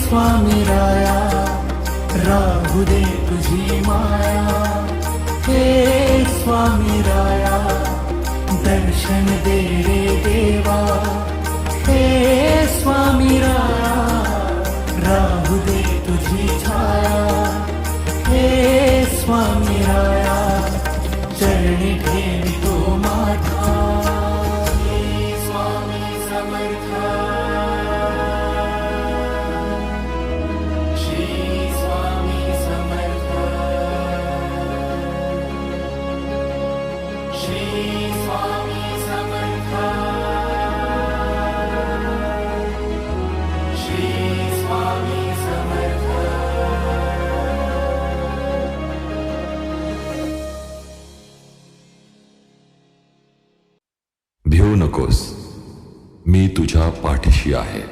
स्वामी राया राहू दे तुझी माया, हे स्वामी राया दर्शन दे रे देवा, हे स्वामी राया राहू दे तुझी छाया, हे स्वामी राया चरणी ठेवितो माझा, हे स्वामी समर्थ श्री स्वामी समर्थ, श्री स्वामी समर्थ, श्री स्वामी समर्थ. भिवू नकोस, मी तुझ्या पाठीशी आहे.